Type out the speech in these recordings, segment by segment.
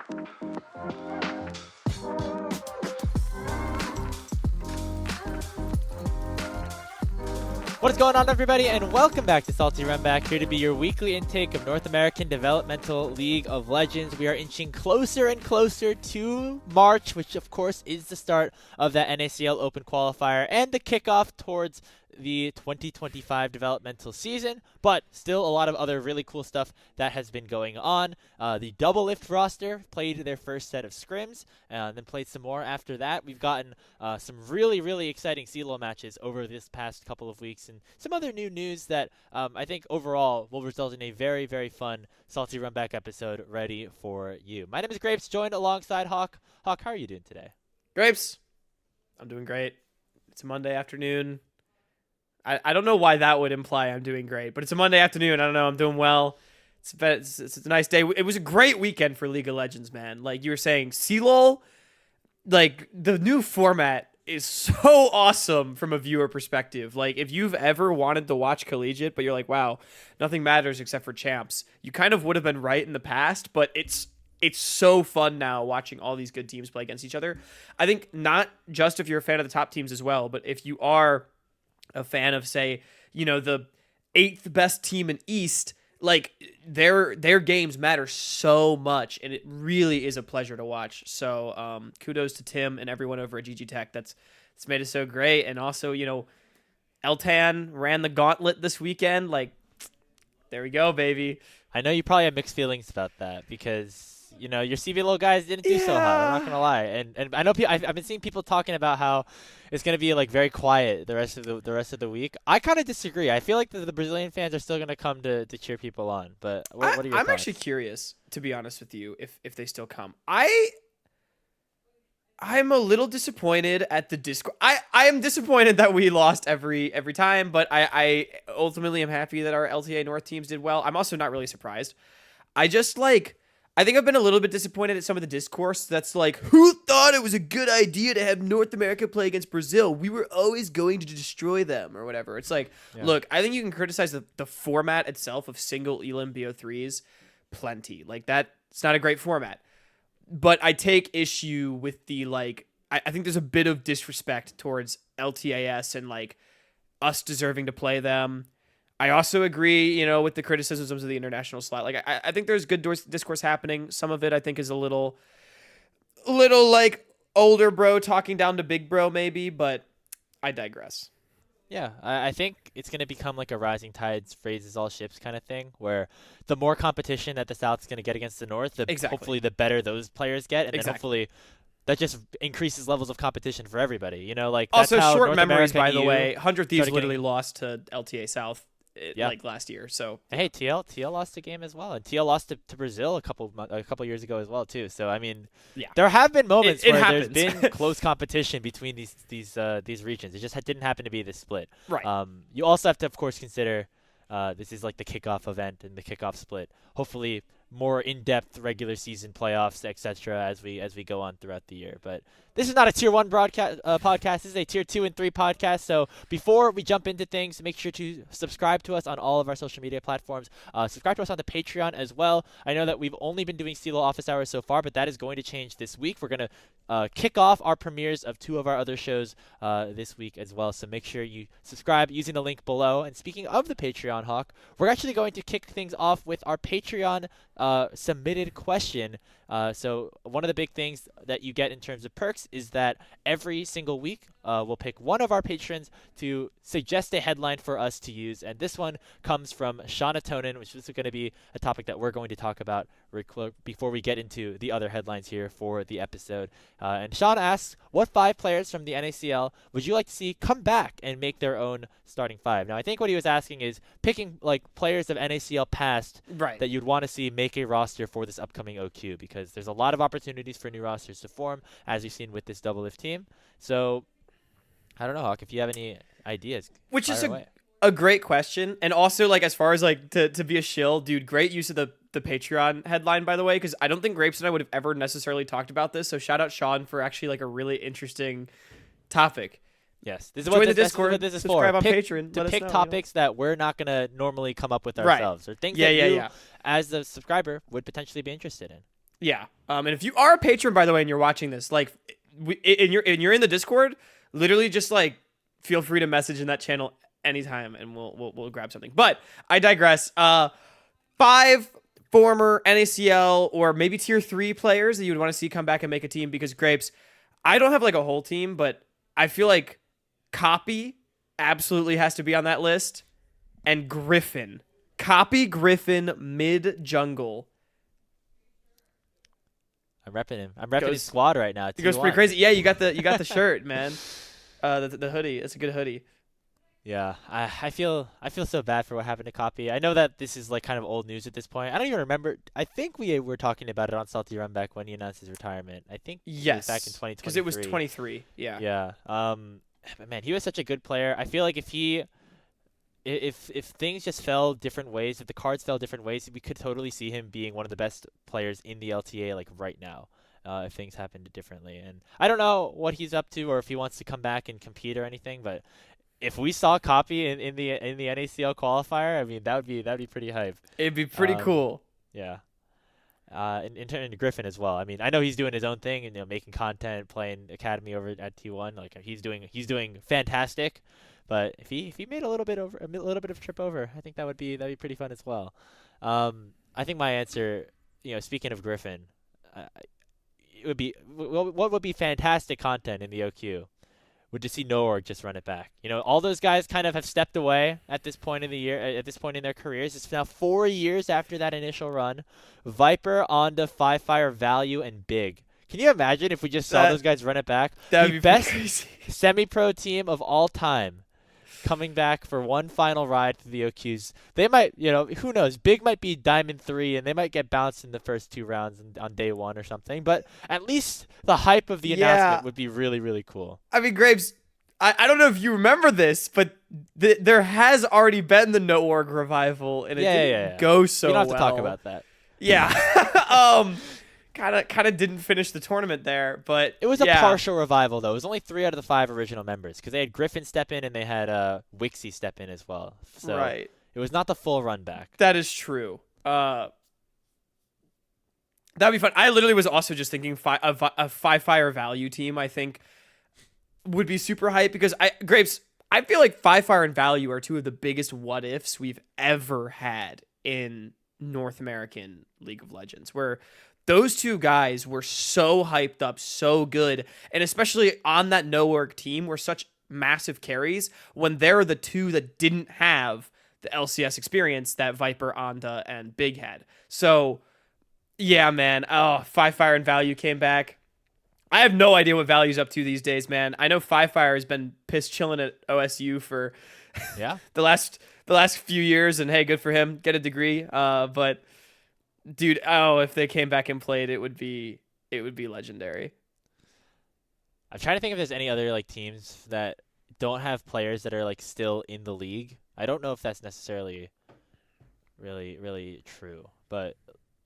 What is going on, everybody, and welcome back to Salty Runback, here to be your weekly intake of North American Developmental League of Legends. We are inching closer and closer to March, which of course is the start of that NACL Open qualifier and the kickoff towards the 2025 developmental season, but still a lot of other really cool stuff that has been going on. The Doublelift roster played their first set of scrims, and then played some more after that. We've gotten some really exciting CLOL matches over this past couple of weeks, and some other new news that I think overall will result in a very fun Salty Runback episode ready for you. My name is Grapes, joined alongside Hawk. Hawk, how are you doing today? Grapes, I'm doing great. It's a Monday afternoon. I don't know why that would imply I'm doing great, but it's a Monday afternoon. I don't know. I'm doing well. It's a nice day. It was a great weekend for League of Legends, man. Like you were saying, CLOL, like the new format is so awesome from a viewer perspective. Like if you've ever wanted to watch collegiate, but you're like, wow, nothing matters except for champs, you kind of would have been right in the past, but it's so fun now watching all these good teams play against each other. I think not just if you're a fan of the top teams as well, but if you are a fan of, say, the 8th best team in East, like their games matter so much, and it really is a pleasure to watch. So kudos to Tim and everyone over at GG Tech that's made it so great. And also, Eltan ran the gauntlet this weekend. Like, there we go, baby. I know you probably have mixed feelings about that because your CVLO guys didn't do so hot. I'm not gonna lie, and I know I've been seeing people talking about how it's gonna be like very quiet the rest of the week. I kind of disagree. I feel like the Brazilian fans are still gonna come to cheer people on. But what are your thoughts? I'm actually curious, to be honest with you, if they still come. I'm a little disappointed at the Discord. I am disappointed that we lost every time, but I ultimately am happy that our LTA North teams did well. I'm also not really surprised. I think I've been a little bit disappointed at some of the discourse that's like, who thought it was a good idea to have North America play against Brazil? We were always going to destroy them or whatever. It's like, Look, I think you can criticize the format itself of single Elim BO3s plenty. Like that, it's not a great format. But I take issue with the, I think there's a bit of disrespect towards LTAS and us deserving to play them. I also agree, with the criticisms of the international slot. Like, I think there's good discourse happening. Some of it, I think, is a little like older bro talking down to big bro, maybe. But I digress. Yeah, I think it's going to become like a rising tides raises all ships kind of thing, where the more competition that the South's going to get against the North, hopefully the better those players get, and then hopefully that just increases levels of competition for everybody. That's also, how short North memories, America by the way. 100 Thieves literally getting lost to LTA South. Last year. So hey, TL lost a game as well, and TL lost to Brazil a couple years ago as well too. So I mean, there have been moments where there's been close competition between these regions. It just didn't happen to be this split. Right. You also have to, of course, consider this is like the kickoff event and the kickoff split. Hopefully, more in-depth regular season playoffs, etc. as we go on throughout the year. But this is not a Tier 1 podcast. This is a Tier 2 and 3 podcast. So before we jump into things, make sure to subscribe to us on all of our social media platforms. Subscribe to us on the Patreon as well. I know that we've only been doing CLOL office hours so far, but that is going to change this week. We're going to kick off our premieres of 2 of our other shows this week as well. So make sure you subscribe using the link below. And speaking of the Patreon, Hawk, we're actually going to kick things off with our Patreon submitted question. So one of the big things that you get in terms of perks is that every single week we'll pick one of our patrons to suggest a headline for us to use, and this one comes from Shauna Tonin, which is going to be a topic that we're going to talk about before we get into the other headlines here for the episode. And Shauna asks, what 5 players from the NACL would you like to see come back and make their own starting 5? Now I think what he was asking is picking players of NACL past that you'd want to see make a roster for this upcoming OQ, because there's a lot of opportunities for new rosters to form, as you've seen with this Doublelift team. So I don't know, Hawk, if you have any ideas. Which is a great question. And also, as far as to be a shill, dude, great use of the Patreon headline, by the way, because I don't think Grapes and I would have ever necessarily talked about this. So shout out Sean for actually a really interesting topic. Yes, this is Join what the Discord, this is subscribe for. on Patreon. To pick topics that we're not going to normally come up with ourselves, or things that you, as the subscriber, would potentially be interested in. Yeah. And if you are a patron, by the way, and you're watching this, like, and you're in the Discord, literally just like feel free to message in that channel anytime, and we'll grab something. But I digress. 5 former NACL or maybe tier 3 players that you would want to see come back and make a team, because Grapes, I don't have like a whole team, but I feel like Copy absolutely has to be on that list, and Griffin. Copy, Griffin, mid jungle. I'm repping him. I'm repping his squad right now. It goes pretty crazy. Yeah, you got the shirt, man. The hoodie. It's a good hoodie. Yeah, I feel so bad for what happened to Copy. I know that this is like kind of old news at this point. I don't even remember. I think we were talking about it on Salty Runback when he announced his retirement. I think yes, it was back in 2023. Because it was 23. Yeah. Yeah. But man, he was such a good player. I feel like if things just fell different ways, if the cards fell different ways, we could totally see him being one of the best players in the LTA like right now. If things happened differently, and I don't know what he's up to or if he wants to come back and compete or anything, but if we saw Copy in the NACL qualifier, I mean that'd be pretty hype. It'd be pretty cool. Yeah. In turn to Griffin as well. I mean, I know he's doing his own thing and making content, playing academy over at T1. Like he's doing fantastic. But if he made a little bit of a trip over, I think that'd be pretty fun as well. I think my answer, speaking of Griffin, it would be what would be fantastic content in the OQ would to see NoOrg just run it back. All those guys kind of have stepped away at this point in the year, at this point in their careers. It's now 4 years after that initial run. Viper, Onda, Fire, Value, and Big. Can you imagine if we just saw those guys run it back? That'd be best crazy. semi-pro team of all time coming back for one final ride through the OQs. They might, who knows? Big might be Diamond 3, and they might get bounced in the first 2 rounds on day 1 or something. But at least the hype of the announcement would be really, really cool. I mean, Graves, I don't know if you remember this, but there has already been the NoOrg revival, and it didn't go so well. You don't have to talk about that. Yeah. Kind of didn't finish the tournament there, but it was a partial revival though. It was only 3 out of the 5 original members because they had Griffin step in and they had Wixie step in as well. So right. It was not the full run back. That is true. That'd be fun. I literally was also just thinking a Fire Value team. I think would be super hype because Grapes. I feel like Fire and Value are 2 of the biggest what ifs we've ever had in North American League of Legends, where those 2 guys were so hyped up, so good, and especially on that NoOrg team were such massive carries when they're the 2 that didn't have the LCS experience that Viper, Onda, and Big had. So, yeah, man. Oh, Fire and Value came back. I have no idea what Value's up to these days, man. I know Fire has been piss chilling at OSU for the last few years, and hey, good for him. Get a degree. But dude, if they came back and played, it would be legendary. I'm trying to think if there's any other like teams that don't have players that are like still in the league. I don't know if that's necessarily really, really true, but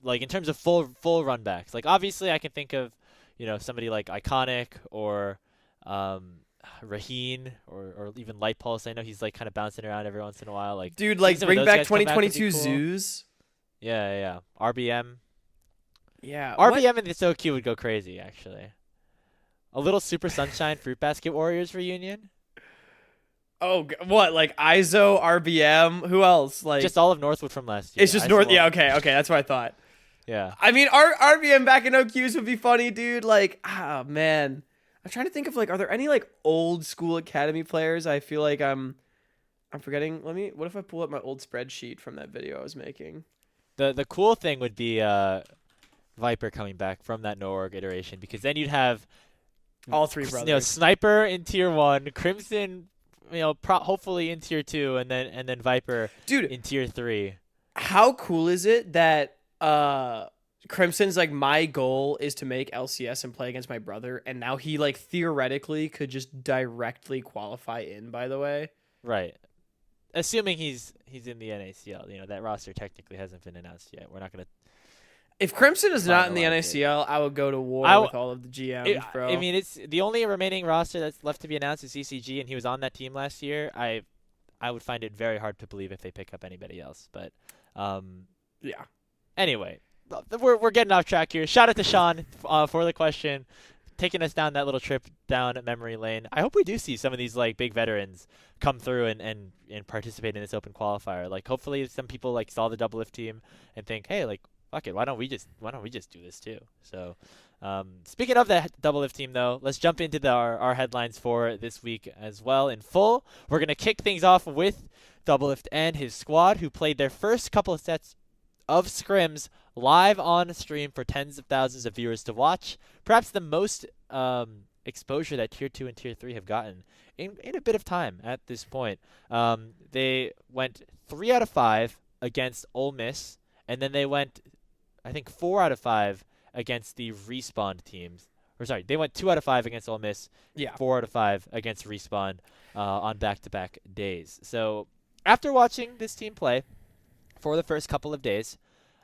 like in terms of full run backs, like obviously I can think of somebody like Iconic or Raheen or even Light Pulse. I know he's like kind of bouncing around every once in a while. Like dude, like bring back 2022 Zoos. Yeah. RBM. Yeah. RBM in this OQ would go crazy, actually. A little Super Sunshine Fruit Basket Warriors reunion. Oh, what? Like ISO, RBM? Who else? Like just all of Northwood from last year. It's just North. Yeah, okay. That's what I thought. Yeah. I mean, RBM back in OQs would be funny, dude. Like, man. I'm trying to think of like, are there any like old school academy players? I feel like I'm forgetting. What if I pull up my old spreadsheet from that video I was making? The cool thing would be Viper coming back from that NoOrg iteration, because then you'd have all 3 brothers. Sniper in tier 1, Crimson, hopefully in tier 2, and then Viper in tier 3. How cool is it that Crimson's like, my goal is to make LCS and play against my brother, and now he like theoretically could just directly qualify in, by the way. Right. Assuming he's in the NACL, that roster technically hasn't been announced yet. We're not gonna. If Crimson is not in the NACL, I would go to war with all of the GMs, bro. I mean, it's the only remaining roster that's left to be announced is CCG, and he was on that team last year. I would find it very hard to believe if they pick up anybody else. But yeah. Anyway, we're getting off track here. Shout out to Sean for the question, taking us down that little trip down memory lane. I hope we do see some of these like big veterans come through and participate in this open qualifier. Like hopefully some people like saw the Doublelift team and think, hey, like fuck it, why don't we just do this too? So speaking of the Doublelift team though, let's jump into our headlines for this week as well in full. We're gonna kick things off with Doublelift and his squad, who played their first couple of sets of scrims live on stream for tens of thousands of viewers to watch. Perhaps the most exposure that Tier 2 and Tier 3 have gotten in a bit of time at this point. They went 3 out of 5 against Ole Miss, and then they went, I think, 4 out of 5 against the Respawn teams. Or sorry, they went 2 out of 5 against Ole Miss, 4 out of 5 against Respawn on back-to-back days. So after watching this team play for the first couple of days,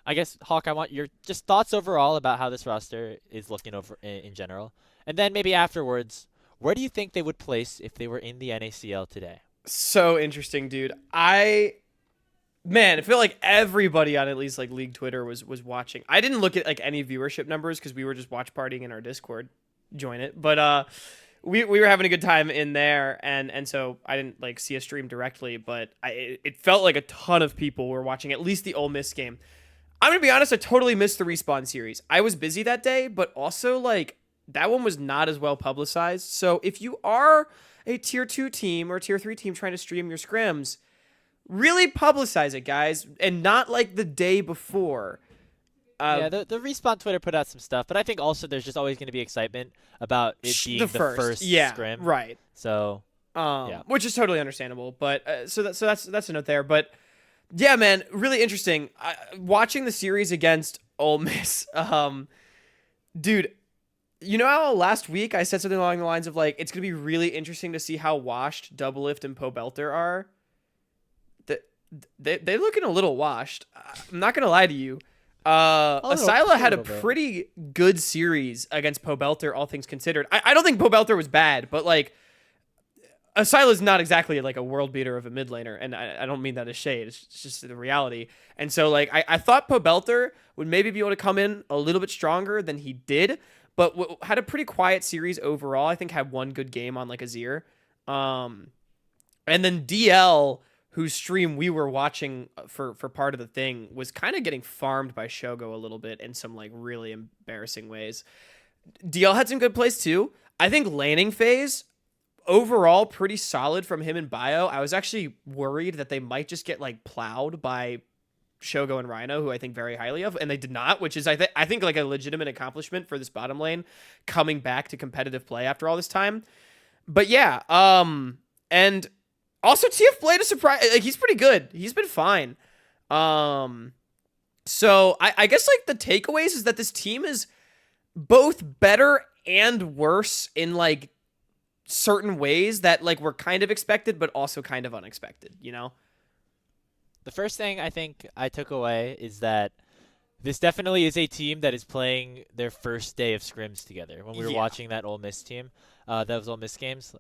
I guess, Hawk, I want your just thoughts overall about how this roster is looking over in general. And then maybe afterwards, where do you think they would place if they were in the NACL today? So interesting, dude. I feel like everybody on at least like League Twitter was watching. I didn't look at like any viewership numbers because we were just watch partying in our Discord. Join it. But we were having a good time in there, and so I didn't like see a stream directly, but it felt like a ton of people were watching at least the Ole Miss game. I'm going to be honest, I totally missed the Respawn series. I was busy that day, but also, like, that one was not as well publicized. So if you are a Tier 2 team or Tier 3 team trying to stream your scrims, really publicize it, guys, and not, like, the day before. Yeah, the Respawn Twitter put out some stuff, but I think also there's just always going to be excitement about it being the first scrim. Right. So, yeah. Which is totally understandable. But so that's a note there. But yeah, man, really interesting. Watching the series against Ole Miss, dude, you know how last week I said something along the lines of like, it's going to be really interesting to see how washed Doublelift and Pobelter are? They're looking a little washed. I'm not going to lie to you. Asila had a pretty good series against Pobelter, all things considered. I don't think Pobelter was bad, but like, Asila's not exactly like a world beater of a mid laner, and I don't mean that as shade. It's just the reality. And so like I thought Pobelter would maybe be able to come in a little bit stronger than he did, but had a pretty quiet series overall. I think had one good game on like Azir. And then DL, whose stream we were watching for part of the thing, was kind of getting farmed by Shogo a little bit in some like really embarrassing ways. DL had some good plays too. I think laning phase, overall pretty solid from him and Bio. I was actually worried that they might just get like plowed by Shogo and Rhino, who I think very highly of, and they did not, which is I think like a legitimate accomplishment for this bottom lane coming back to competitive play after all this time. But yeah, and also TF played a surprise. Like he's pretty good. He's been fine. So I guess like the takeaways is that this team is both better and worse in like certain ways that like were kind of expected, but also kind of unexpected, you know? The first thing I think I took away is that this definitely is a team that is playing their first day of scrims together. When we were watching that Ole Miss team, that was Ole Miss games,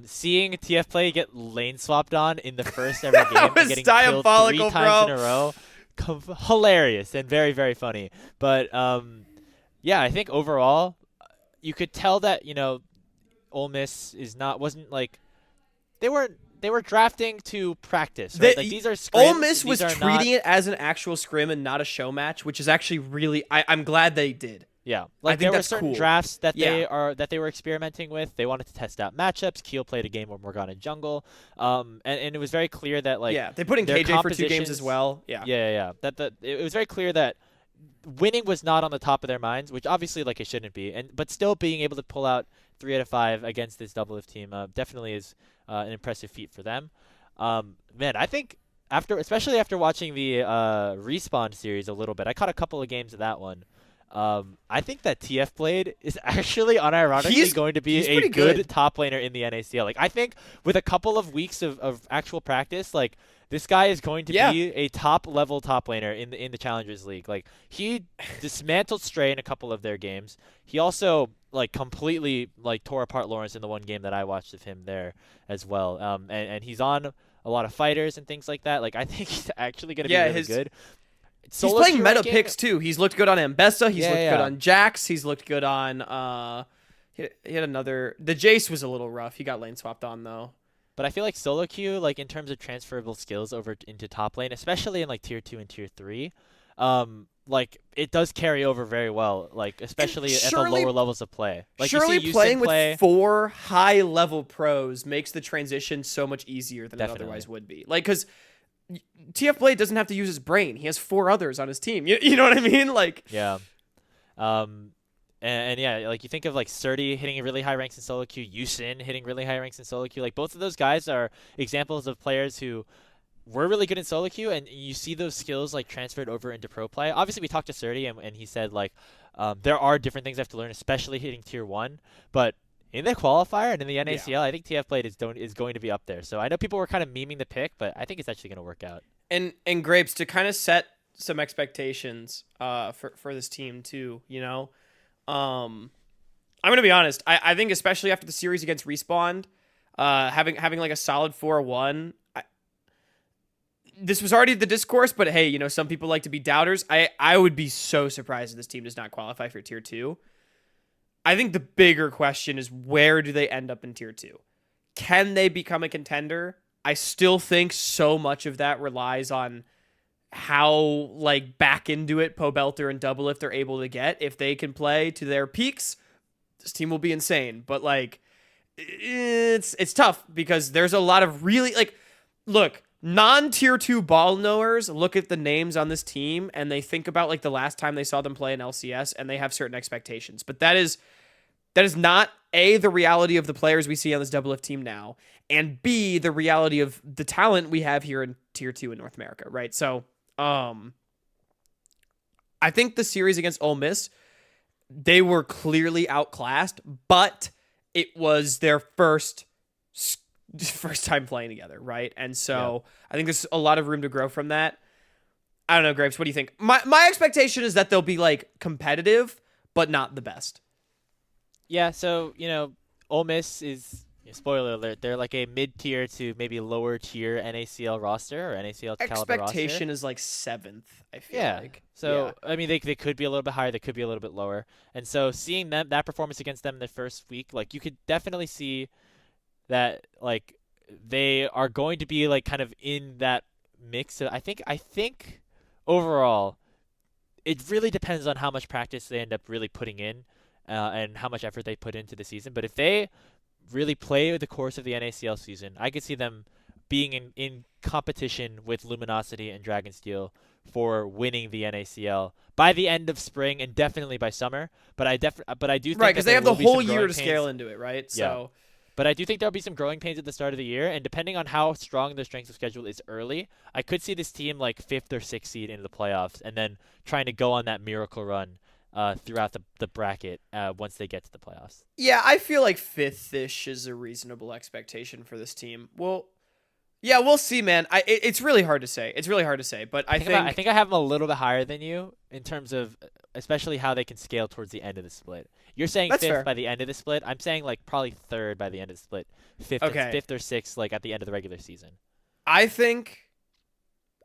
seeing TF play get lane swapped on in the first ever game and getting killed 3 times in a row, hilarious and very, very funny. But yeah, I think overall you could tell that, you know, Ole Miss wasn't like they were drafting to practice. Right? Like these are scrims. Ole Miss was treating it as an actual scrim and not a show match, which is actually really I'm glad they did. Yeah, like there were certain drafts that they were experimenting with. They wanted to test out matchups. Keel played a game where Morgana jungle, and it was very clear that like they put in KJ for 2 games as well. Yeah. It was very clear that winning was not on the top of their minds, which obviously like it shouldn't be, but still being able to pull out 3 out of 5 against this Doublelift team definitely is an impressive feat for them. Man, I think especially after watching the Respawn series a little bit, I caught a couple of games of that one. I think that TF Blade is actually unironically going to be a good top laner in the NACL. Like I think with a couple of weeks of actual practice, like this guy is going to be a top level top laner in the Challengers League. Like he dismantled Stray in a couple of their games. He also like completely like tore apart Lawrence in the one game that I watched of him there as well. And he's on a lot of fighters and things like that. Like I think he's actually going to be really good. He's Solo playing queue meta ranking, picks too. He's looked good on Ambessa. He's yeah, looked good yeah. on Jax. He's looked good on he had another. The Jace was a little rough. He got lane swapped on though. But I feel like solo queue, like in terms of transferable skills over into top lane, especially in like tier 2 and tier 3, like it does carry over very well, like And especially at the lower levels of play. Like you see surely Houston playing play, with 4 high level pros makes the transition so much easier than it definitely. otherwise would be. Like, because TF Blade doesn't have to use his brain. He has 4 others on his team. You know what I mean? Like, Yeah. Um, and yeah, like you think of like Surdy hitting really high ranks in solo queue, Yusin hitting really high ranks in solo queue. Like both of those guys are examples of players who were really good in solo queue, and you see those skills like transferred over into pro play. Obviously, we talked to Surdy, and he said like there are different things I have to learn, especially hitting tier 1. But in the qualifier and in the NACL, I think TF Blade is going to be up there. So I know people were kind of memeing the pick, but I think it's actually going to work out. and Grapes, to kind of set some expectations for this team too, you know. I'm gonna be honest. I think especially after the series against Respawn, having like a solid 4-1. This was already the discourse, but hey, you know, some people like to be doubters. I would be so surprised if this team does not qualify for tier 2. I think the bigger question is, where do they end up in tier 2? Can they become a contender? I still think so much of that relies on how like back into it Pobelter and Doublelift are able to get. If they can play to their peaks, this team will be insane. But like, it's tough because there's a lot of really like, look, non-tier 2 ball knowers look at the names on this team and they think about like the last time they saw them play in LCS and they have certain expectations. But that is not A, the reality of the players we see on this Doublelift team now, and B, the reality of the talent we have here in tier 2 in North America, right? So, I think the series against Ole Miss, they were clearly outclassed, but it was their first time playing together, right? And so I think there's a lot of room to grow from that. I don't know, Grapes, what do you think? My expectation is that they'll be like competitive, but not the best. Yeah, so you know, Ole Miss is, spoiler alert, they're like a mid-tier to maybe lower tier NACL roster or NACL caliber roster. Expectation is like 7th, I feel like. So I mean, they could be a little bit higher, they could be a little bit lower, and so seeing that performance against them in the first week, like you could definitely see that like they are going to be like kind of in that mix. So I think overall, it really depends on how much practice they end up really putting in, and how much effort they put into the season. But if they really play the course of the NACL season, I could see them being in competition with Luminosity and Dragonsteel for winning the NACL by the end of spring and definitely by summer. But I do think right, because they have the whole year to pains. scale into it, right? Yeah. So, but I do think there'll be some growing pains at the start of the year, and depending on how strong their strength of schedule is early, I could see this team like 5th or 6th seed into the playoffs, and then trying to go on that miracle run throughout the bracket once they get to the playoffs. yeah, I feel like 5th-ish is a reasonable expectation for this team. Well, yeah, we'll see, man. It's really hard to say. But I think I have them a little bit higher than you in terms of especially how they can scale towards the end of the split. You're saying That's 5th fair. by the end of the split. I'm saying like probably 3rd by the end of the split. 5th, Okay. 5th or 6th like at the end of the regular season. I think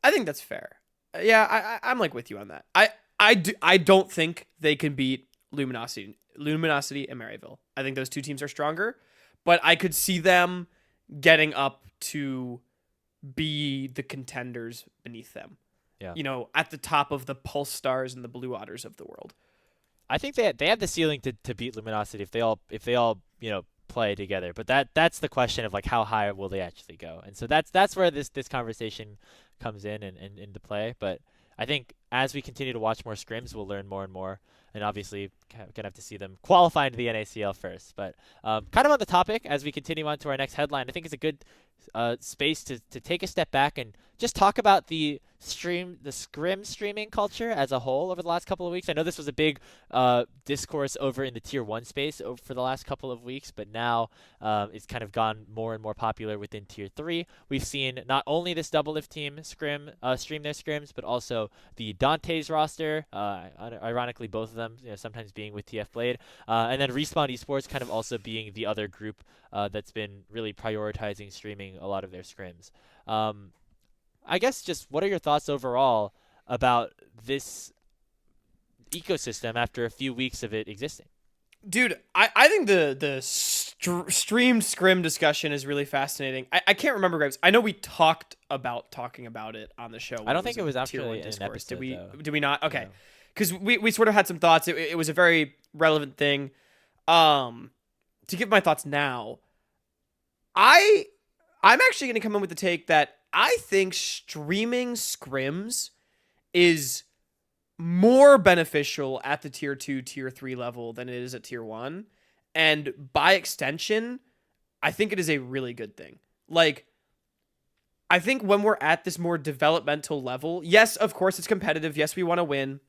that's fair. Yeah, I'm like with you on that. I don't think they can beat Luminosity and Maryville. I think those two teams are stronger, but I could see them getting up to be the contenders beneath them. Yeah. You know, at the top of the Pulse Stars and the Blue Otters of the world. I think they have the ceiling to beat Luminosity if they all play together. But that's the question of like how high will they actually go, and so that's where this conversation comes in and into play. But I think as we continue to watch more scrims, we'll learn more and more, and obviously gonna have to see them qualify into the NACL first. But kind of on the topic as we continue on to our next headline, I think it's a good space to take a step back and just talk about the scrim streaming culture as a whole over the last couple of weeks. I know this was a big discourse over in the tier 1 space for the last couple of weeks, but now it's kind of gone more and more popular within tier 3. We've seen not only this Doublelift team stream their scrims, but also the Dante's roster, ironically both of them sometimes being with TF Blade, and then Respawn Esports kind of also being the other group that's been really prioritizing streaming a lot of their scrims. I guess just what are your thoughts overall about this ecosystem after a few weeks of it existing. Dude, I think the streamed scrim discussion is really fascinating. I can't remember, Graves. I know we talking about it on the show. I don't think it was Tier 1 actually an discourse. episode, though. Did we not? Okay. No. Because we sort of had some thoughts. It was a very relevant thing. To give my thoughts now, I'm actually going to come in with the take that I think streaming scrims is more beneficial at the tier 2, tier 3 level than it is at tier 1. And by extension, I think it is a really good thing. Like, I think when we're at this more developmental level, yes, of course it's competitive. Yes, we want to win.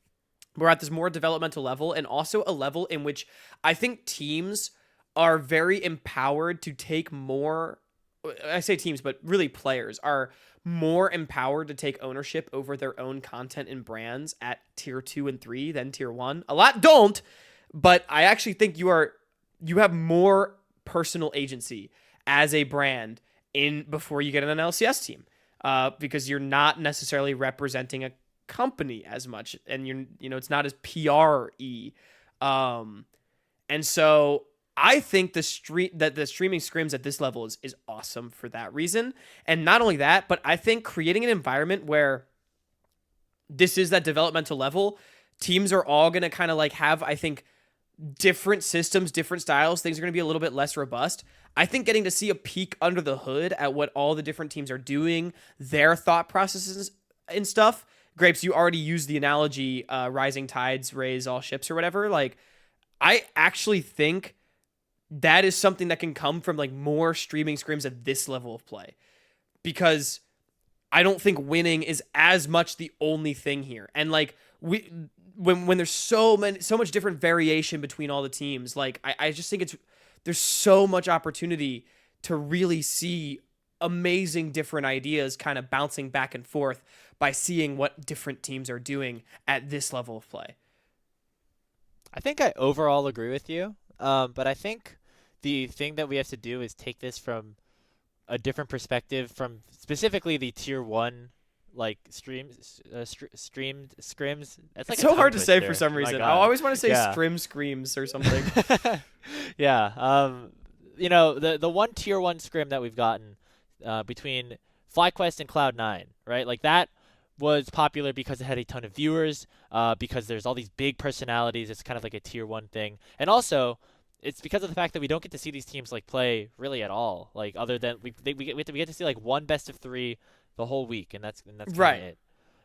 We're at this more developmental level, and also a level in which I think teams are very empowered to take more. I say teams, but really players are more empowered to take ownership over their own content and brands at tier 2 and 3 than tier 1. A lot don't, but I actually think you have more personal agency as a brand before you get an LCS team, because you're not necessarily representing a company as much, and it's not as PR-y. And so I think the streaming scrims at this level is awesome for that reason. And not only that, but I think creating an environment where this is that developmental level, teams are all going to kind of like have, I think, different systems, different styles. Things are going to be a little bit less robust. I think getting to see a peek under the hood at what all the different teams are doing, their thought processes and stuff. Grapes, you already used the analogy, rising tides raise all ships or whatever. Like, I actually think that is something that can come from like more streaming scrims at this level of play, because I don't think winning is as much the only thing here. And like when there's so much different variation between all the teams, like I just think there's so much opportunity to really see amazing different ideas kind of bouncing back and forth by seeing what different teams are doing at this level of play. I think I overall agree with you, but I think the thing that we have to do is take this from a different perspective, from specifically the tier 1 like streamed scrims. That's like It's a so tongue hard to say twister. for some My reason. I God. always want to say Yeah. scrim screams or something. Yeah. The one tier 1 scrim that we've gotten between FlyQuest and Cloud9, right? Like that was popular because it had a ton of viewers, because there's all these big personalities. It's kind of like a tier 1 thing. And also, it's because of the fact that we don't get to see these teams like play really at all. Like other than we get to see like one best of 3 the whole week, and that's Right. it.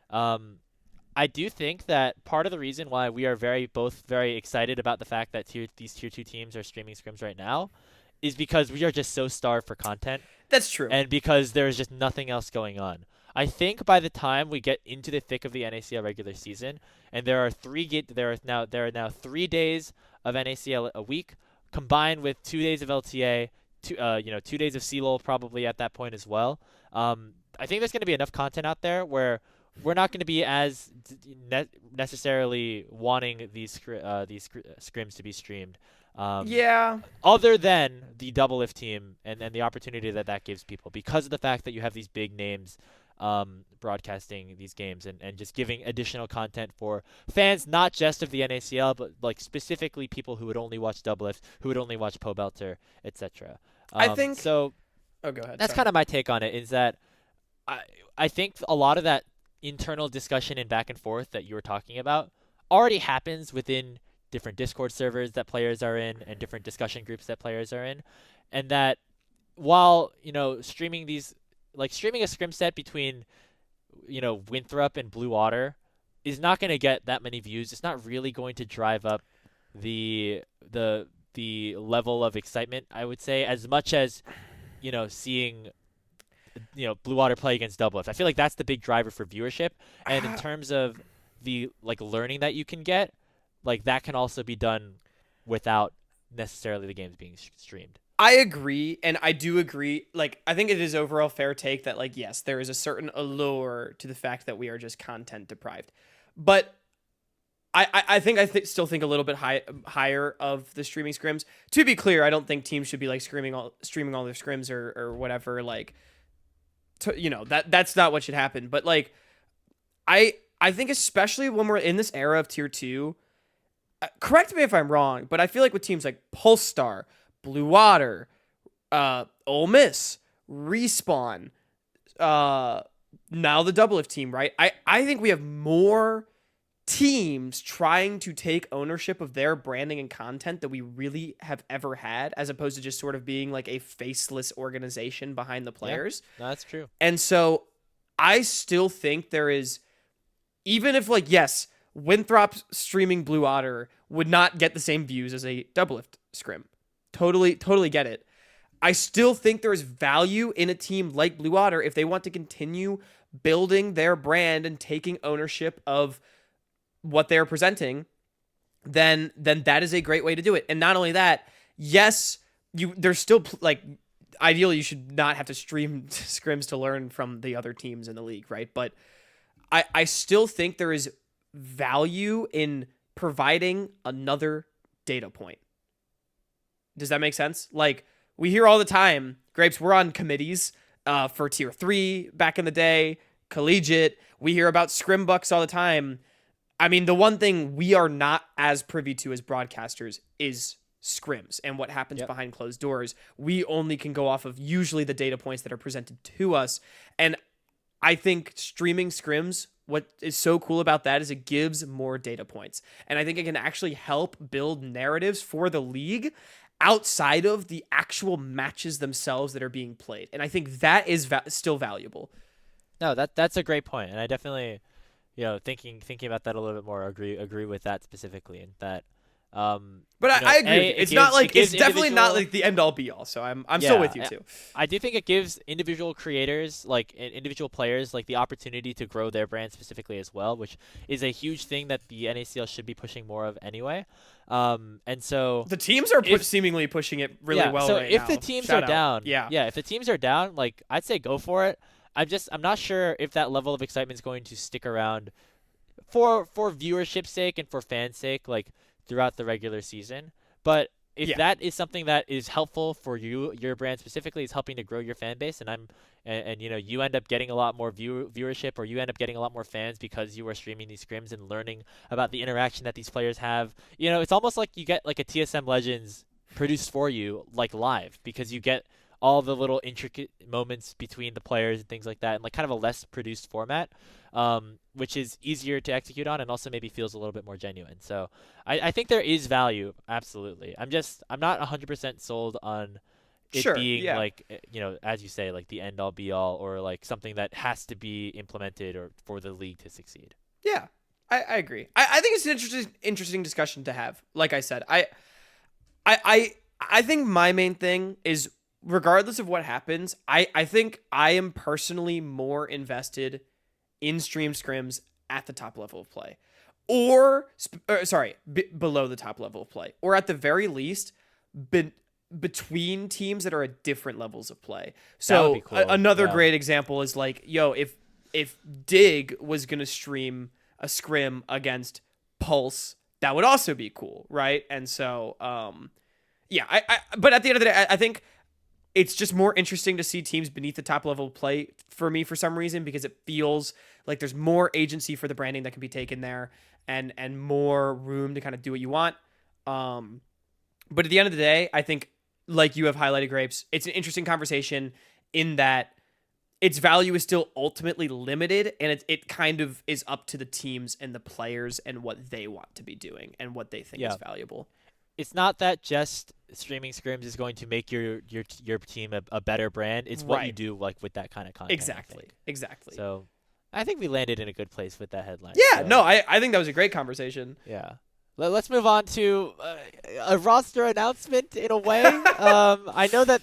I do think that part of the reason why we are both very excited about the fact that these tier 2 teams are streaming scrims right now is because we are just so starved for content, That's true. and because there is just nothing else going on. I think by the time we get into the thick of the NACL regular season, and there are now 3 days of NACL a week, combined with 2 days of LTA, 2 days of CLOL probably at that point as well. I think there's going to be enough content out there where we're not going to be as necessarily wanting these scrims to be streamed. Yeah. Other than the Doublelift team and the opportunity that gives people, because of the fact that you have these big names broadcasting these games and just giving additional content for fans, not just of the NACL, but like specifically people who would only watch Doublelift, who would only watch Pobelter, etc. I think so. Oh, go ahead. That's kind of my take on it, is that I think a lot of that internal discussion and back and forth that you were talking about already happens within different Discord servers that players are in and different discussion groups that players are in. And that while, streaming a scrim set between, Winthrop and Blue Water is not going to get that many views. It's not really going to drive up the level of excitement, I would say, as much as, seeing Blue Water play against Doublelift. I feel like that's the big driver for viewership. And in terms of the learning that you can get, that can also be done without necessarily the games being streamed. I agree, and I do agree. I think it is overall fair take that yes, there is a certain allure to the fact that we are just content deprived. But I still think a little bit higher of the streaming scrims. To be clear, I don't think teams should be streaming all their scrims or whatever. That's not what should happen. But I I think especially when we're in this era of tier 2, correct me if I'm wrong, but I feel like with teams like Polestar, Blue Water, Ole Miss, Respawn, now the Doublelift team, right? I think we have more teams trying to take ownership of their branding and content that we really have ever had, as opposed to just sort of being like a faceless organization behind the players. Yeah, that's true. And so I still think there is, even if like, yes, Winthrop streaming Blue Otter would not get the same views as a Doublelift scrim. Totally get it. I still think there is value in a team like Blue Otter if they want to continue building their brand and taking ownership of what they're presenting, then that is a great way to do it. And not only that, yes, there's still like, ideally you should not have to stream scrims to learn from the other teams in the league, right? But I still think there is value in providing another data point. Does that make sense? Like, we hear all the time, Grapes, we're on committees for tier 3 back in the day, collegiate. We hear about scrim bucks all the time. I mean, the one thing we are not as privy to as broadcasters is scrims and what happens behind closed doors. We only can go off of usually the data points that are presented to us. And I think streaming scrims, what is so cool about that is it gives more data points. And I think it can actually help build narratives for the league outside of the actual matches themselves that are being played. And I think that is still valuable. No, that's a great point, and I definitely, thinking about that a little bit more, agree with that specifically, and that. But I agree. It's definitely not like the end all be all. So I'm still with you too. I do think it gives individual creators, like individual players, like the opportunity to grow their brand specifically as well, which is a huge thing that the NACL should be pushing more of anyway. And so the teams are seemingly pushing it really well. So right if now. the teams Shout are out. down, if the teams are down, like I'd say go for it. I'm not sure if that level of excitement is going to stick around for viewership's sake and for fans' sake, like throughout the regular season. But if that is something that is helpful for your brand specifically, is helping to grow your fan base, and you end up getting a lot more viewership, or you end up getting a lot more fans because you are streaming these scrims and learning about the interaction that these players have. It's almost like you get like a TSM Legends produced for you, like live, because you get all the little intricate moments between the players and things like that, and like kind of a less produced format, which is easier to execute on and also maybe feels a little bit more genuine. So I think there is value, absolutely. I'm not 100% sold on it being like, as you say, like the end all be all, or like something that has to be implemented or for the league to succeed. Yeah, I agree. I think it's an interesting discussion to have. Like I said, I think my main thing is, regardless of what happens, I think I am personally more invested in stream scrims at the top level of play, or below the top level of play, or at the very least between teams that are at different levels of play. So cool. Another great example is like, if Dig was going to stream a scrim against Pulse, that would also be cool, right? And so but at the end of the day, I think it's just more interesting to see teams beneath the top level of play for me for some reason, because it feels like there's more agency for the branding that can be taken there, and more room to kind of do what you want. But at the end of the day, I think, like you have highlighted, Grapes, it's an interesting conversation in that its value is still ultimately limited, and it kind of is up to the teams and the players and what they want to be doing and what they think is valuable. It's not that just streaming scrims is going to make your team a better brand. It's what you do like with that kind of content. Exactly. So I think we landed in a good place with that headline. Yeah, so. I think that was a great conversation. Yeah. Let's move on to a roster announcement in a way. I know that,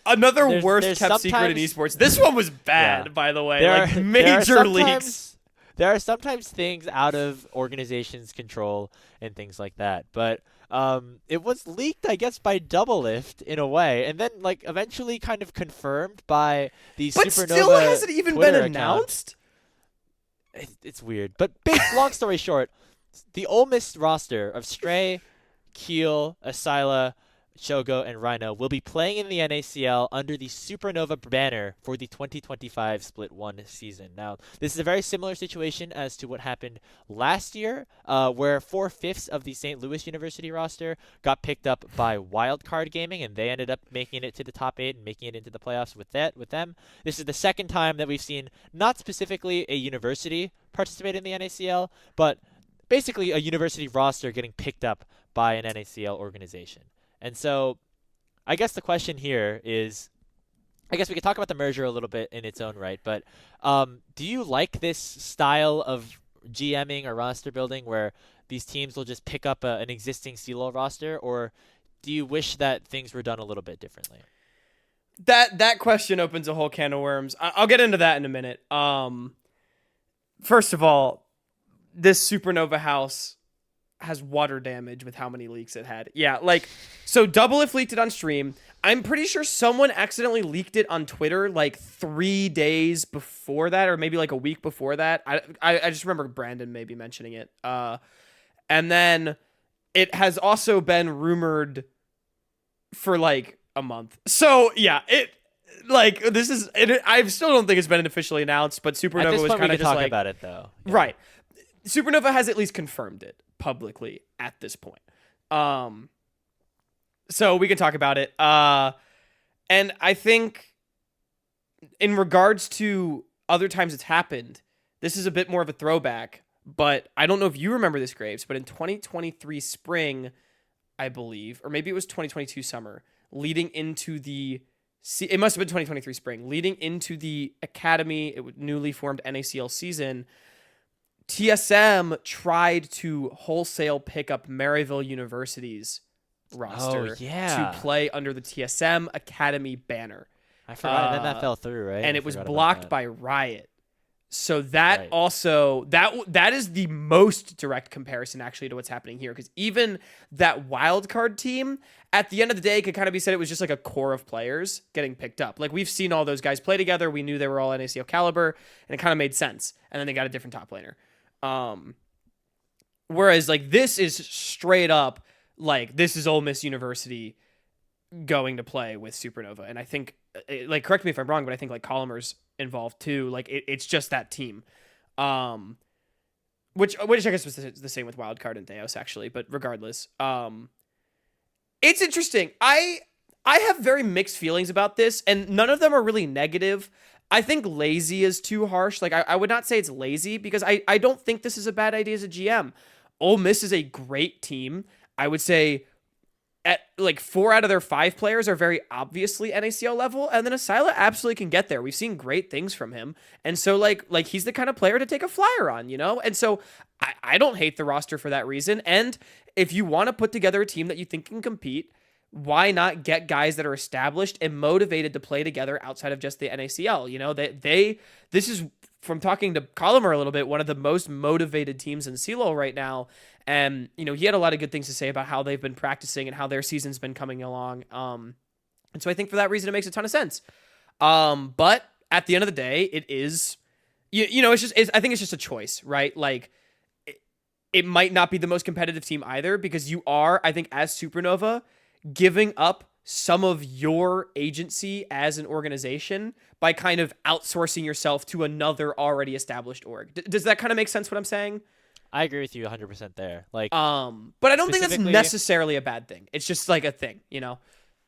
another worst kept secret in esports. This one was bad, by the way. Major leaks. There are sometimes things out of organizations' control and things like that. But it was leaked, I guess, by Doublelift in a way, and then like eventually kind of confirmed by the Supernova. But still hasn't even been announced. It's weird. But long story short, the Ole Miss roster of Stray, Keel, Asila, Shogo, and Rhino will be playing in the NACL under the Supernova banner for the 2025 Split 1 season. Now, this is a very similar situation as to what happened last year, where 4/5 of the St. Louis University roster got picked up by Wildcard Gaming, and they ended up making it to the top 8 and making it into the playoffs with them. This is the second time that we've seen not specifically a university participate in the NACL, but basically a university roster getting picked up by an NACL organization. And so I guess the question here is, I guess we could talk about the merger a little bit in its own right, but do you like this style of GMing or roster building where these teams will just pick up an existing CLOL roster, or do you wish that things were done a little bit differently? That question opens a whole can of worms. I'll get into that in a minute. First of all, this Supernova house has water damage with how many leaks it had. Yeah, like, so Doublelift leaked it on stream. I'm pretty sure someone accidentally leaked it on Twitter like 3 days before that, or maybe like a week before that. I just remember Brandon maybe mentioning it. And then it has also been rumored for like a month. So yeah, I still don't think it's been officially announced, but Supernova At this was point, we kind of can just talk like, about it though. Yeah. right. Supernova has at least confirmed it publicly at this point. So we can talk about it. And I think in regards to other times it's happened, this is a bit more of a throwback, but I don't know if you remember this, Graves, but in 2023 spring, I believe, or maybe it was 2022 summer, leading into it must have been 2023 spring, leading into the academy, newly formed NACL season, TSM tried to wholesale pick up Maryville University's roster to play under the TSM Academy banner. I forgot. And then that fell through, right? And it was blocked by Riot. So that also that is the most direct comparison actually to what's happening here, because even that wildcard team at the end of the day could kind of be said it was just like a core of players getting picked up. Like, we've seen all those guys play together. We knew they were all NACL caliber, and it kind of made sense. And then they got a different top laner. Whereas like this is straight up like this is Ole Miss University going to play with Supernova, and I think like, correct me if I'm wrong, but I think like Colomer's involved too. Like it's just that team, which I guess was the same with Wildcard and Deos actually. But regardless, it's interesting. I have very mixed feelings about this, and none of them are really negative. I think lazy is too harsh. Like, I would not say it's lazy, because I don't think this is a bad idea as a GM. Ole Miss is a great team. I would say at like 4 out of their 5 players are very obviously NACL level, and then Asila absolutely can get there. We've seen great things from him. And so like he's the kind of player to take a flyer on, you know? And so I don't hate the roster for that reason. And if you want to put together a team that you think can compete, why not get guys that are established and motivated to play together outside of just the NACL? You know, this is, from talking to Colomer a little bit, one of the most motivated teams in CLOL right now. And, you know, he had a lot of good things to say about how they've been practicing and how their season's been coming along. And so I think for that reason, it makes a ton of sense. But at the end of the day, it is, you know, I think it's just a choice, right? Like, it might not be the most competitive team either, because you are, I think, as Supernova, giving up some of your agency as an organization by kind of outsourcing yourself to another already established org. Does that kind of make sense what I'm saying? I agree with you 100% there. Like, but I don't think that's necessarily a bad thing. It's just like a thing, you know?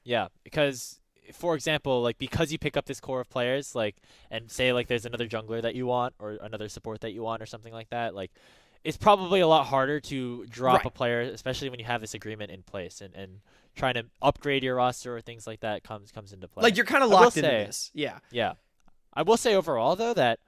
Yeah, because, for example, like, because you pick up this core of players, like, and say like there's another jungler that you want or another support that you want or something like that, like, it's probably a lot harder to drop a player, especially when you have this agreement in place, and trying to upgrade your roster or things like that comes into play. Like, you're kind of locked into this. Yeah. Yeah. I will say overall, though, that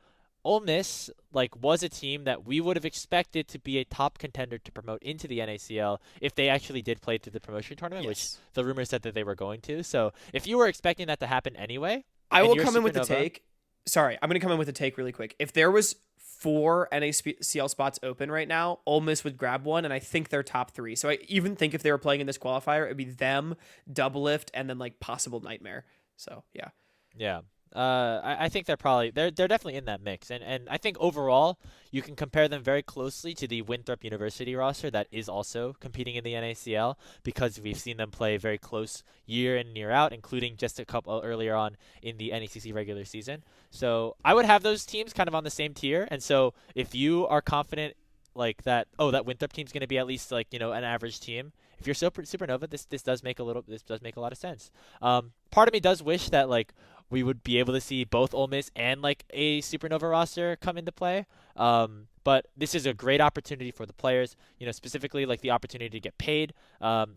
Ole Miss was a team that we would have expected to be a top contender to promote into the NACL if they actually did play through the promotion tournament, which the rumors said that they were going to. So if you were expecting that to happen anyway, I will come in with the take. Sorry, I'm going to come in with a take really quick. If there was 4 NACL spots open right now, Ole Miss would grab one, and I think they're top 3. So I even think if they were playing in this qualifier, it'd be them, Doublelift, and then possible Nightmare. So yeah. Yeah. I think they're definitely in that mix, and I think overall you can compare them very closely to the Winthrop University roster that is also competing in the NACL because we've seen them play very close year in and year out, including just a couple earlier on in the NACC regular season. So I would have those teams kind of on the same tier, and so if you are confident like that, oh, that Winthrop team's going to be at least like an average team. If you're Supernova, this does make a lot of sense. Part of me does wish that like we would be able to see both Ole Miss and like a Supernova roster come into play. But this is a great opportunity for the players, specifically like the opportunity to get paid,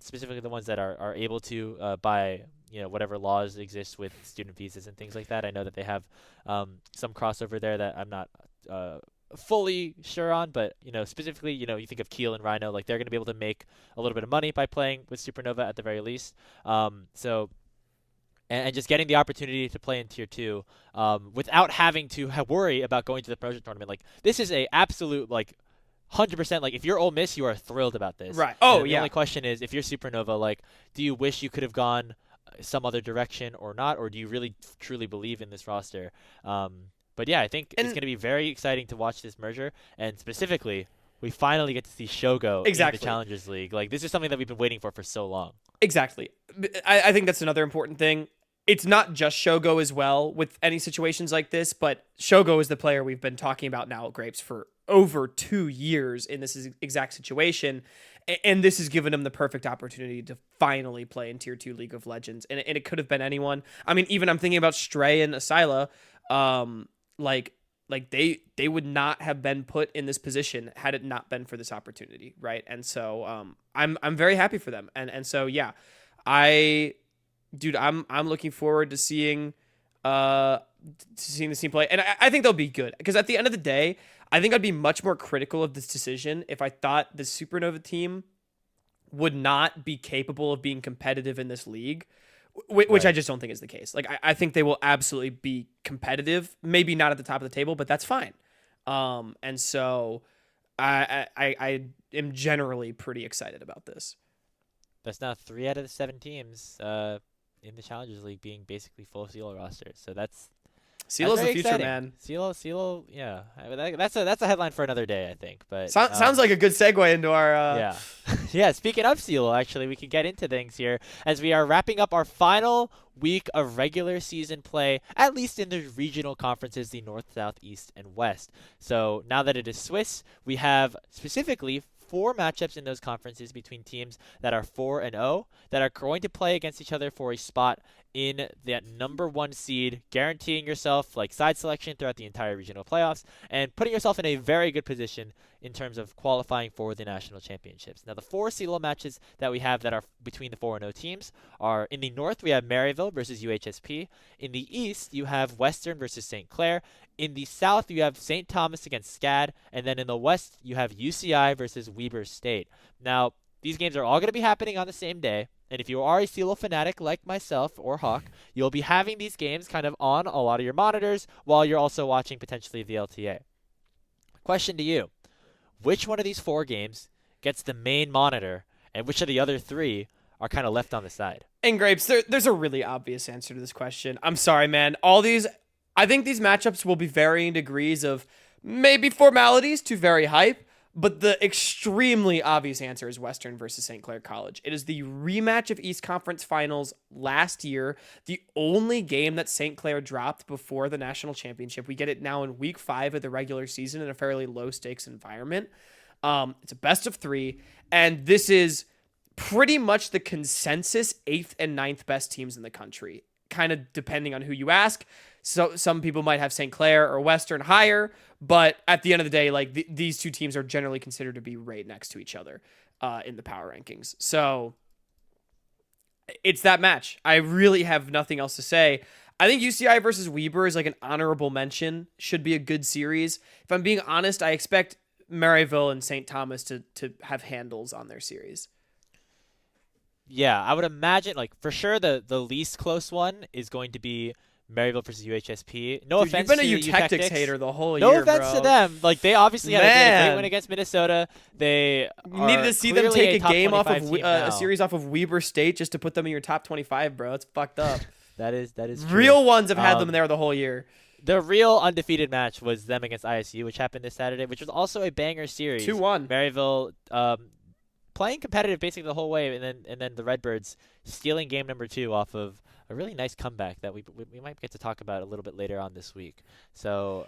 specifically the ones that are able to by whatever laws exist with student visas and things like that. I know that they have some crossover there that I'm not fully sure on, but specifically, you think of Kiel and Rhino, like they're going to be able to make a little bit of money by playing with Supernova at the very least. So and just getting the opportunity to play in Tier 2 without having to worry about going to the promotion tournament. Like, this is a absolute, like, 100%, like, if you're Ole Miss, you are thrilled about this. Right. Oh, the yeah. only question is, if you're Supernova, like, do you wish you could have gone some other direction or not, or do you really truly believe in this roster? But, yeah, I think it's going to be very exciting to watch this merger, and specifically, we finally get to see Shogo in the Challengers League. Like, this is something that we've been waiting for so long. Exactly. I think that's another important thing. It's not just Shogo as well with any situations like this, but Shogo is the player we've been talking about now at Grapes for over 2 years in this exact situation. And this has given him the perfect opportunity to finally play in Tier 2 League of Legends. And it could have been anyone. I mean, even I'm thinking about Stray and Asyla. Like they would not have been put in this position had it not been for this opportunity, right? And so I'm very happy for them. And so yeah, I'm looking forward to seeing this team play, and I think they'll be good because at the end of the day, I think I'd be much more critical of this decision if I thought the Supernova team would not be capable of being competitive in this league, which Right. I just don't think is the case. Like I think they will absolutely be competitive, maybe not at the top of the table, but that's fine. And so I am generally pretty excited about this. That's now 3 out of the 7 teams in the Challengers League being basically full CLO rosters. So that's CLO's the very future, exciting. man. CLO, yeah. That's a headline for another day, I think. But Sounds like a good segue into our. Yeah. Yeah, speaking of CLO, actually, we can get into things here as we are wrapping up our final week of regular season play, at least in the regional conferences, the North, South, East, and West. So now that it is Swiss, we have specifically 4 matchups in those conferences between teams that are 4-0 that are going to play against each other for a spot in that number 1 seed, guaranteeing yourself like side selection throughout the entire regional playoffs and putting yourself in a very good position in terms of qualifying for the national championships. Now, the 4 CLO matches that we have that are between the 4-0 teams are in the North, we have Maryville versus UHSP. In the East, you have Western versus St. Clair. In the South, you have St. Thomas against SCAD. And then in the West, you have UCI versus Weber State. Now, these games are all going to be happening on the same day. And if you are a CLO fanatic like myself or Hawk, you'll be having these games kind of on a lot of your monitors while you're also watching potentially the LTA. Question to you. Which one of these 4 games gets the main monitor, and which of the other 3 are kind of left on the side? And Grapes, there's a really obvious answer to this question. I'm sorry, man. I think these matchups will be varying degrees of maybe formalities to very hype, but the extremely obvious answer is Western versus St. Clair College. It is the rematch of East Conference Finals last year, the only game that St. Clair dropped before the national championship. We get it now in week 5 of the regular season in a fairly low-stakes environment. It's a best of 3, and this is pretty much the consensus 8th and 9th best teams in the country, kind of depending on who you ask. So some people might have St. Clair or Western higher, but at the end of the day, like these 2 teams are generally considered to be right next to each other in the power rankings. So it's that match. I really have nothing else to say. I think UCI versus Weber is like an honorable mention. Should be a good series. If I'm being honest, I expect Maryville and St. Thomas to have handles on their series. Yeah, I would imagine, like, for sure the least close one is going to be Maryville versus UHSP. No Dude, offense you've been to a Eutectics hater the whole no year, offense bro. to them. Like, they obviously had a great win against Minnesota. They needed to see them take a game off of a a series off of Weber State just to put them in your top 25, bro. It's fucked up. That is true. Real ones have had them there the whole year. The real undefeated match was them against ISU, which happened this Saturday, which was also a banger series. 2-1. Maryville playing competitive basically the whole way, and then the Redbirds stealing game number 2 off of a really nice comeback that we might get to talk about a little bit later on this week. So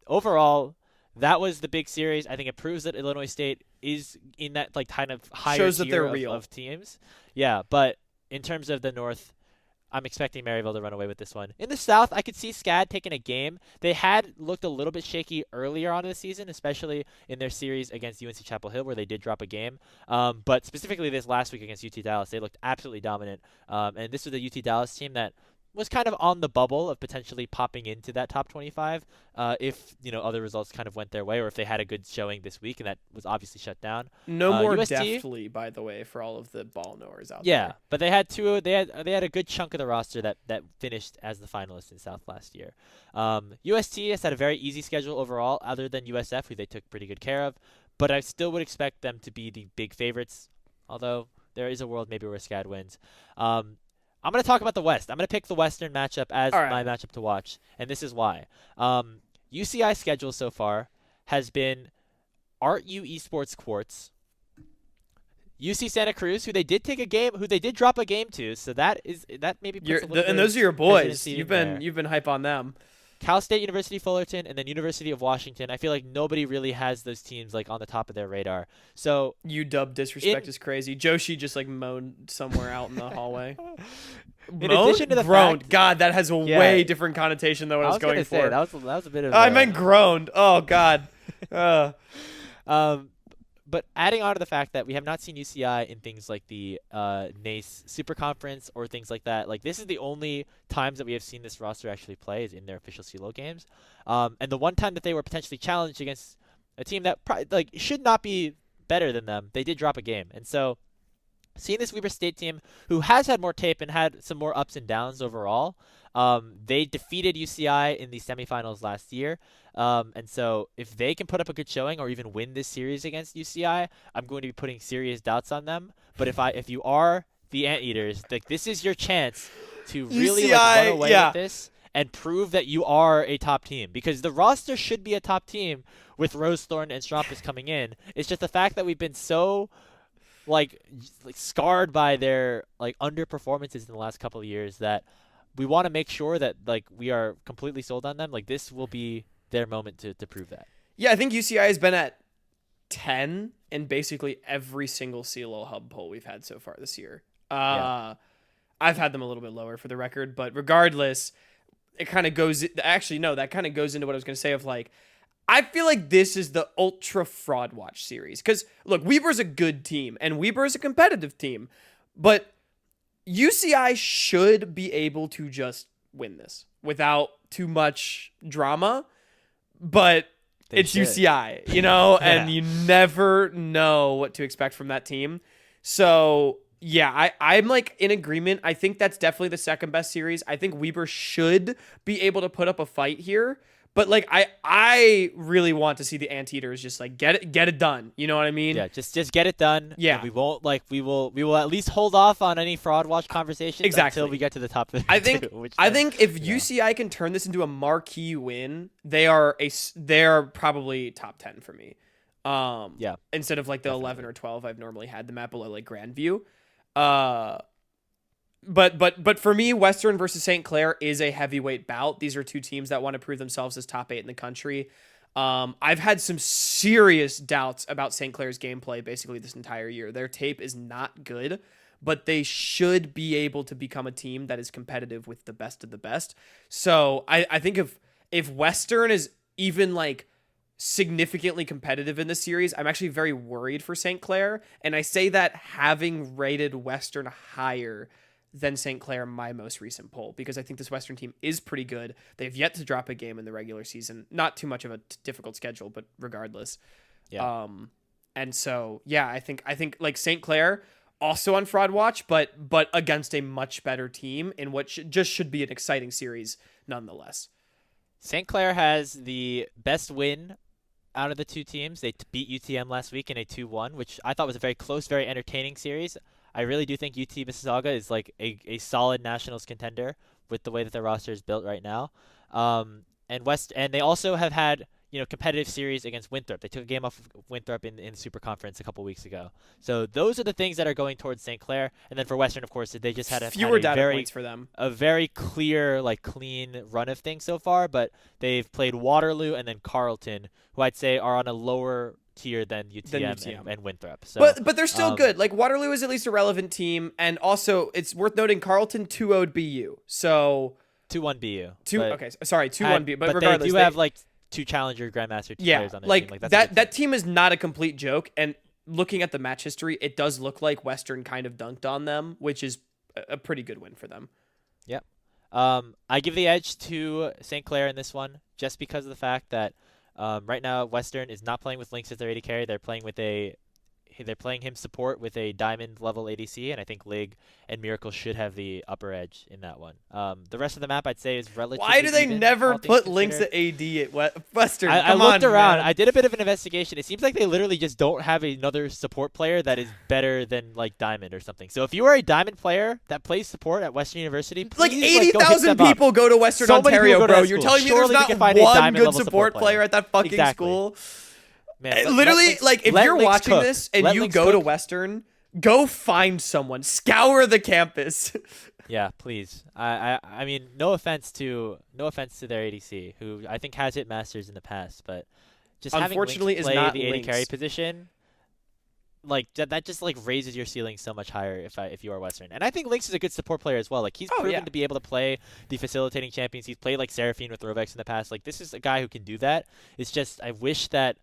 overall, that was the big series. I think it proves that Illinois State is in that like kind of higher Shows that tier they're of, real. of teams. Yeah, but in terms of the North, I'm expecting Maryville to run away with this one. In the South, I could see SCAD taking a game. They had looked a little bit shaky earlier on in the season, especially in their series against UNC Chapel Hill, where they did drop a game. But specifically this last week against UT Dallas, they looked absolutely dominant. And this was a UT Dallas team that was kind of on the bubble of potentially popping into that top 25 if other results kind of went their way, or if they had a good showing this week, and that was obviously shut down. No more UST, deftly, by the way, for all of the ball knowers out yeah, there. but they had they had a good chunk of the roster that finished as the finalists in South last year. UST has had a very easy schedule overall, other than USF, who they took pretty good care of, but I still would expect them to be the big favorites, although there is a world maybe where SCAD wins. I'm going to talk about the West. I'm going to pick the Western matchup as my matchup to watch, and this is why. UCI's schedule so far has been Art U Esports Quartz, UC Santa Cruz, who they did drop a game to, so that maybe puts a little and those are your boys. hesitancy You've in there. been hype on them. Cal State University Fullerton, and then University of Washington. I feel like nobody really has those teams like on the top of their radar. So UW disrespect is crazy. Joshi just like moaned somewhere out in the hallway. In addition to the groaned. fact, God, that has a way different connotation than what I was going for. That was a bit of. I meant groaned. Oh God. But adding on to the fact that we have not seen UCI in things like the NACE Super Conference or things like that, like this is the only times that we have seen this roster actually play is in their official CLOL games. And the one time that they were potentially challenged against a team that should not be better than them, they did drop a game. And so seeing this Weber State team, who has had more tape and had some more ups and downs overall, they defeated UCI in the semifinals last year. And so if they can put up a good showing or even win this series against UCI, I'm going to be putting serious doubts on them. But if you are the Anteaters, like this is your chance to really run away with this and prove that you are a top team, because the roster should be a top team with Rose Thorn and Strumpus coming in. It's just the fact that we've been so like scarred by their underperformances in the last couple of years that we want to make sure that we are completely sold on them. Like this will be their moment to prove that. Yeah, I think UCI has been at 10 in basically every single CLO hub poll we've had so far this year. I've had them a little bit lower for the record, but regardless, it kind of goes. Actually, no, that kind of goes into what I was going to say of I feel like this is the ultra fraud watch series. Because, look, Weber's a good team, and Weber is a competitive team. But UCI should be able to just win this without too much drama. But it's UCI, and you never know what to expect from that team. So, yeah, I'm in agreement. I think that's definitely the second best series. I think Weber should be able to put up a fight here. But I really want to see the Anteaters just get it done. You know what I mean? Yeah, just get it done. Yeah, and we won't we will at least hold off on any fraud watch conversations until we get to the top. I think if UCI can turn this into a marquee win, they're probably top 10 for me. Instead of the 11 or 12 I've normally had them at below Grandview. But for me, Western versus St. Clair is a heavyweight bout. These are two teams that want to prove themselves as top 8 in the country. I've had some serious doubts about St. Clair's gameplay basically this entire year. Their tape is not good, but they should be able to become a team that is competitive with the best of the best. So I think if Western is even significantly competitive in this series, I'm actually very worried for St. Clair. And I say that having rated Western higher than St. Clair in my most recent poll, because I think this Western team is pretty good. They've yet to drop a game in the regular season. Not too much of a difficult schedule, but regardless. Yeah. And so, yeah, I think St. Clair also on fraud watch, but against a much better team in what should be an exciting series nonetheless. St. Clair has the best win out of the two teams. They beat UTM last week in a 2-1, which I thought was a very close, very entertaining series. I really do think UT Mississauga is like a solid nationals contender with the way that their roster is built right now. And they also have had competitive series against Winthrop. They took a game off of Winthrop in Super Conference a couple weeks ago. So those are the things that are going towards St. Clair. And then for Western, of course, they just had fewer had data points for them. a very clear, like clean run of things so far. But they've played Waterloo and then Carleton, who I'd say are on a lower tier than UTM. And Winthrop. So, but they're still good. Like Waterloo is at least a relevant team, and also it's worth noting Carleton 2-0'd BU. So 2-1 BU. 2-1 BU. But regardless, they do have like 2 challenger grandmaster players on their team. Like that team is not a complete joke. And looking at the match history, it does look like Western kind of dunked on them, which is a pretty good win for them. Yep. I give the edge to St. Clair in this one just because of the fact that right now Western is not playing with Lynx as their AD carry. They're playing him support with a diamond level ADC, and I think Lig and Miracle should have the upper edge in that one. The rest of the map I'd say is relatively Why do they even, never put Lynx at AD at Western? I looked around. Man. I did a bit of an investigation. It seems like they literally just don't have another support player that is better than like Diamond or something. So if you are a Diamond player that plays support at Western University, please, like 80,000 people go to Western Ontario, bro. You're telling me there's not one good support player at that fucking school? Man, literally, like, if you're watching this and you go to Western, go find someone. Scour the campus. Yeah, please. I mean, no offense to their ADC, who I think has hit masters in the past, but just unfortunately having Lynx is not play the AD Lynx. carry position, like that just like raises your ceiling so much higher if you are Western. And I think Lynx is a good support player as well. Like he's proven to be able to play the facilitating champions. He's played like Seraphine with Rovex in the past. Like this is a guy who can do that. It's just I wish that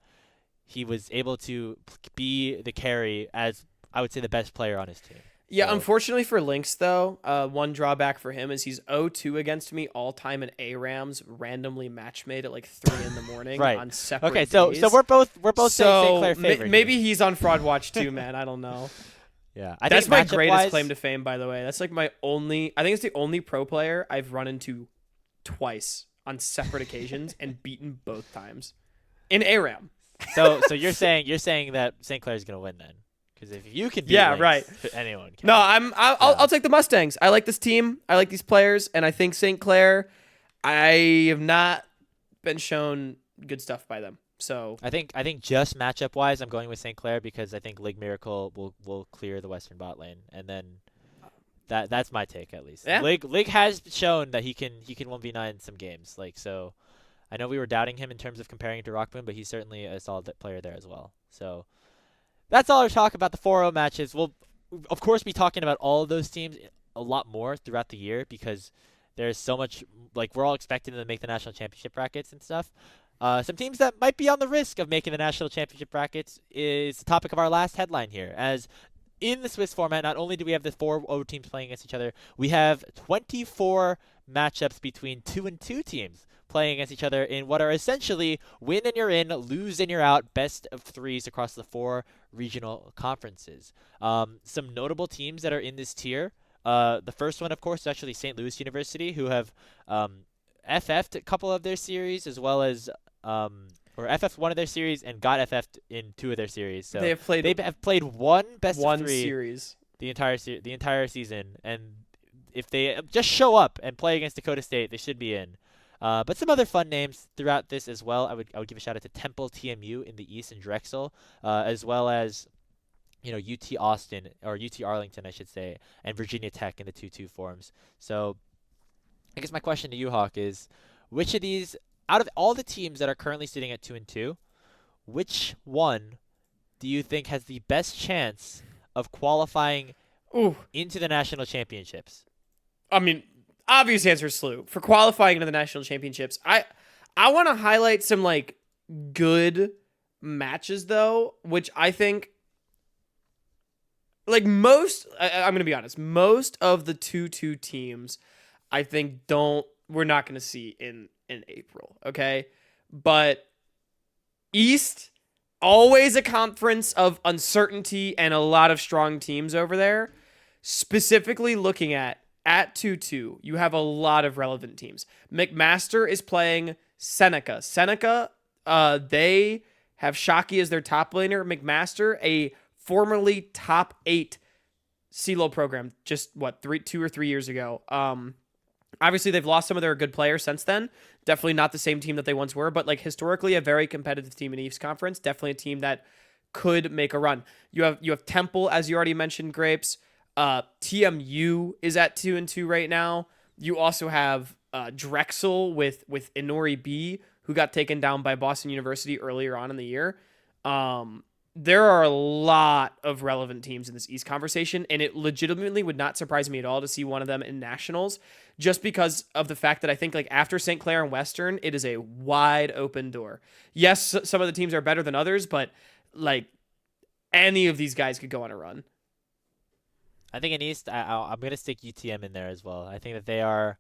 he was able to be the carry as, I would say, the best player on his team. Yeah, so. Unfortunately for Lynx, though, one drawback for him is he's 0-2 against me all time in ARAMs, randomly match made at like 3 in the morning right. on separate days. So we're both saying St. Clair favorite. Maybe he's on Fraud Watch too, man. I don't know. Yeah, that's my greatest claim to fame, by the way. That's like I think it's the only pro player I've run into twice on separate occasions and beaten both times in ARAM. So you're saying that St. Clair's gonna win then? Because if you can beat Lynx, right. anyone can. No, I'll take the Mustangs. I like this team. I like these players, and I think St. Clair. I have not been shown good stuff by them. So I think just matchup wise, I'm going with St. Clair because I think Lig Miracle will clear the Western bot lane, and then that's my take at least. Yeah. Lig has shown that he can 1v9 in some games. Like so. I know we were doubting him in terms of comparing to Rockmoon, but he's certainly a solid player there as well. So that's all our talk about the 4-0 matches. We'll, of course, be talking about all of those teams a lot more throughout the year because there's so much, like, we're all expecting them to make the national championship brackets and stuff. Some teams that might be on the risk of making the national championship brackets is the topic of our last headline here. As in the Swiss format, not only do we have the 4-0 teams playing against each other, we have 24 matchups between 2-2 teams playing against each other in what are essentially win and you're in, lose and you're out, best of threes across the 4 regional conferences. Some notable teams that are in this tier. The first one, of course, is actually St. Louis University, who have FF'd a couple of their series, as well as or FF'd one of their series and got FF'd in 2 of their series. So they have played one best of 3 series the entire season, and if they just show up and play against Dakota State, they should be in. But some other fun names throughout this as well. I would give a shout out to Temple TMU in the East and Drexel, as well as UT Austin or UT Arlington, I should say, and Virginia Tech in the 2-2 forms. So I guess my question to you, Hawk, is which of these, out of all the teams that are currently sitting at 2-2, which one do you think has the best chance of qualifying into the national championships? I mean, obvious answer is SLU. For qualifying into the national championships, I want to highlight some like good matches though, which I think like I'm going to be honest, most of the 2-2 teams I think we're not going to see in April, okay? But East, always a conference of uncertainty and a lot of strong teams over there. Specifically looking at 2-2, you have a lot of relevant teams. McMaster is playing Seneca. Seneca, they have Shockey as their top laner. McMaster, a formerly top 8 CLOL program just 2 or 3 years ago. Obviously they've lost some of their good players since then. Definitely not the same team that they once were, but like historically a very competitive team in East Conference. Definitely a team that could make a run. You have Temple, as you already mentioned, Grapes. TMU is at 2-2 right now. You also have Drexel with Inori B, who got taken down by Boston University earlier on in the year. There are a lot of relevant teams in this East conversation, and it legitimately would not surprise me at all to see one of them in nationals, just because of the fact that I think like after St. Clair and Western, it is a wide open door. Yes, some of the teams are better than others, but like any of these guys could go on a run. I think in East, I'm gonna stick UTM in there as well. I think that they are.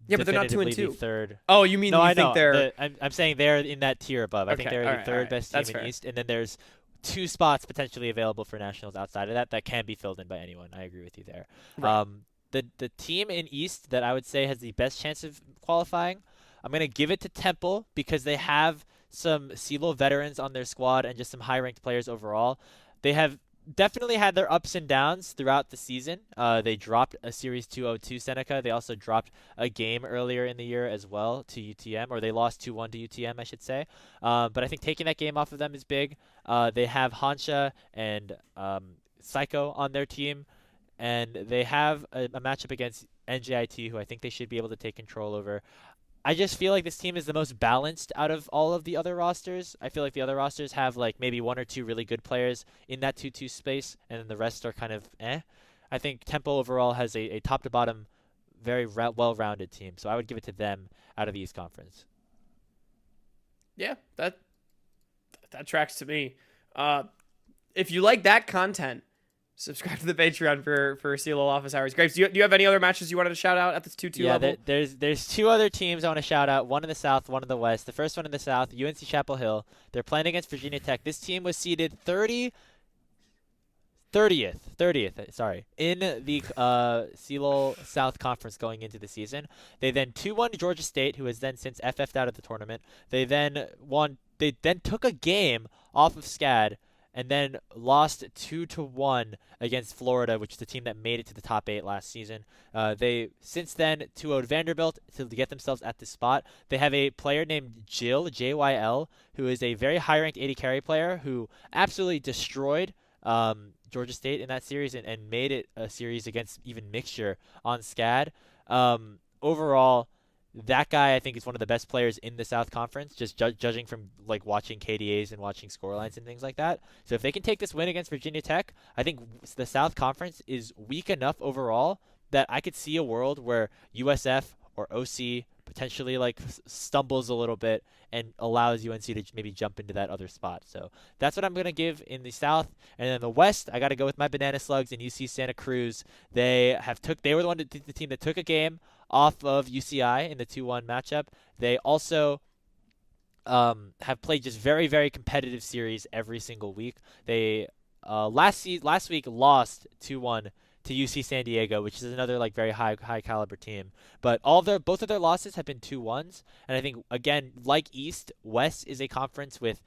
Yeah, but they're not Definitively 2-2. the third. Oh, you mean No, you I think know. they're I'm saying they're in that tier above. I think okay? they're All the right, third best team That's in fair. East, and then there's 2 spots potentially available for nationals outside of that can be filled in by anyone. I agree with you there. Right. The team in East that I would say has the best chance of qualifying, I'm gonna give it to Temple because they have some CLO veterans on their squad and just some high-ranked players overall. They have definitely had their ups and downs throughout the season. They dropped a Series 202 Seneca. They also dropped a game earlier in the year as well to UTM, or they lost 2-1 to UTM, I should say. But I think taking that game off of them is big. They have Hansha and Psycho on their team, and they have a matchup against NJIT, who I think they should be able to take control over. I just feel like this team is the most balanced out of all of the other rosters. I feel like the other rosters have like maybe 1 or 2 really good players in that 2-2 space, and then the rest are kind of eh. I think Tempo overall has a top to bottom, very well-rounded team, so I would give it to them out of the East Conference. Yeah, that tracks to me. If you like that content, subscribe to the Patreon for CLO office hours. Grapes, do you have any other matches you wanted to shout out at this 2-2 level? There's 2 other teams I want to shout out. One in the South, one in the West. The first one in the South, UNC Chapel Hill. They're playing against Virginia Tech. This team was seeded 30th in the CLO South Conference going into the season. They then 2-1 Georgia State, who has then since FF'd out of the tournament. They then took a game off of SCAD and then lost 2-1 against Florida, which is the team that made it to the top 8 last season. They since then 2-0'd Vanderbilt to get themselves at this spot. They have a player named Jill, JYL, who is a very high-ranked 80 carry player who absolutely destroyed Georgia State in that series and made it a series against even Mixture on SCAD. Overall, that guy I think is one of the best players in the South Conference, just judging from like watching KDAs and watching scorelines and things like that. So if they can take this win against Virginia Tech, I think the South Conference is weak enough overall that I could see a world where USF or OC potentially like stumbles a little bit and allows UNC to maybe jump into that other spot. So that's what I'm going to give in the South. And then the West, I got to go with my Banana Slugs and UC Santa Cruz. They were the team that took a game off of UCI in the 2-1 matchup. They also have played just very, very competitive series every single week. They last week lost 2-1 to UC San Diego, which is another like very high caliber team. But both of their losses have been 2-1s, and I think again, like East, West is a conference with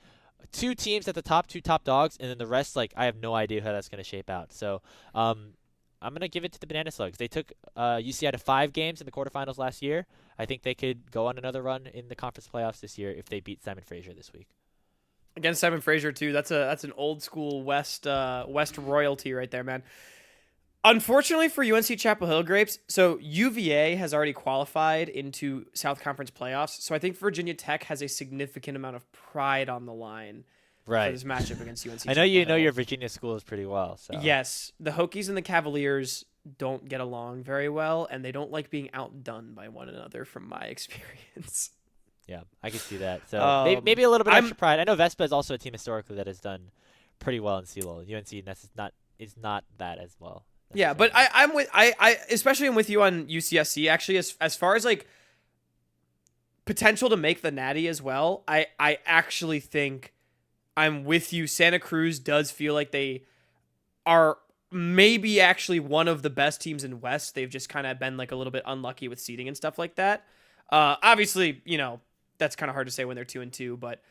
2 teams at the top, 2 top dogs, and then the rest like I have no idea how that's going to shape out. So I'm going to give it to the Banana Slugs. They took UCI to 5 games in the quarterfinals last year. I think they could go on another run in the conference playoffs this year if they beat Simon Fraser this week. Against Simon Fraser too. That's an old school West royalty right there, man. Unfortunately for UNC Chapel Hill Grapes, so UVA has already qualified into South Conference playoffs. So I think Virginia Tech has a significant amount of pride on the line for this matchup against UNC. I know you know your Virginia schools pretty well. So yes, the Hokies and the Cavaliers don't get along very well, and they don't like being outdone by one another, from my experience. Yeah, I can see that. So maybe a little bit extra pride. I know Vespa is also a team historically that has done pretty well in CLOL. UNC is not that as well. Yeah, but I'm with especially I'm with you on UCSC actually as far as like potential to make the natty as well. I actually think I'm with you. Santa Cruz does feel like they are maybe actually one of the best teams in West. They've just kind of been like a little bit unlucky with seeding and stuff like that. Obviously, that's kind of hard to say when they're 2-2, but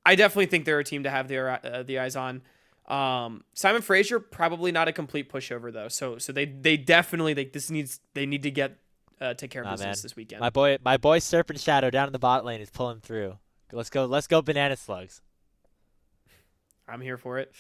I definitely think they're a team to have the eyes on. Simon Fraser probably not a complete pushover though. So they definitely they need to get take care of business this weekend. My boy Serpent Shadow down in the bot lane is pulling through. Let's go Banana Slugs. I'm here for it.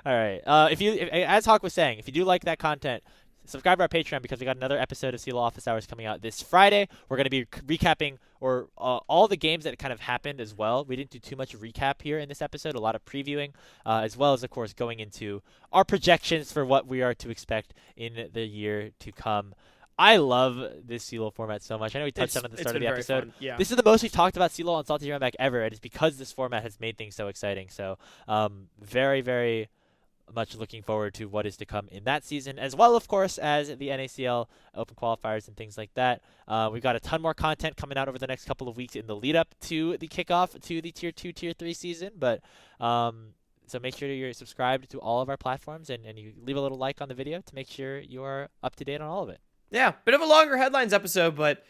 All right. As Hawk was saying, if you do like that content, subscribe to our Patreon because we got another episode of CLOL Office Hours coming out this Friday. We're going to be recapping all the games that kind of happened as well. We didn't do too much recap here in this episode, a lot of previewing, as well as, of course, going into our projections for what we are to expect in the year to come. I love this CLOL format so much. I know we touched on it at the start of the episode. Yeah. This is the most we've talked about CLOL and Salty Runback ever, and it's because this format has made things so exciting. So very, very much looking forward to what is to come in that season, as well, of course, as the NACL Open qualifiers and things like that. We've got a ton more content coming out over the next couple of weeks in the lead up to the kickoff to the Tier 2, Tier 3 season. But so make sure you're subscribed to all of our platforms and you leave a little like on the video to make sure you are up to date on all of it. Yeah, bit of a longer headlines episode, but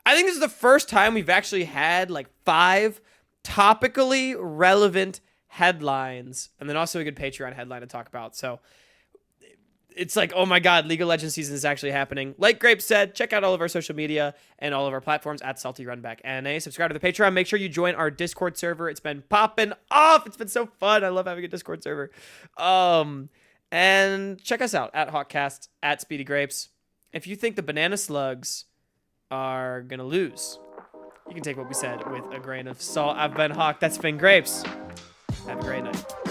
I think this is the first time we've actually had like 5 topically relevant headlines and then also a good Patreon headline to talk about. So it's like, oh my God, League of Legends season is actually happening. Like Grape said, check out all of our social media and all of our platforms at Salty Runback NA. Subscribe to the Patreon. Make sure you join our Discord server. It's been popping off. It's been so fun. I love having a Discord server. And check us out at Hawkcast, at Speedy Grapes. If you think the Banana Slugs are going to lose, you can take what we said with a grain of salt. I've been Hawk. That's been Grapes. Have a great night.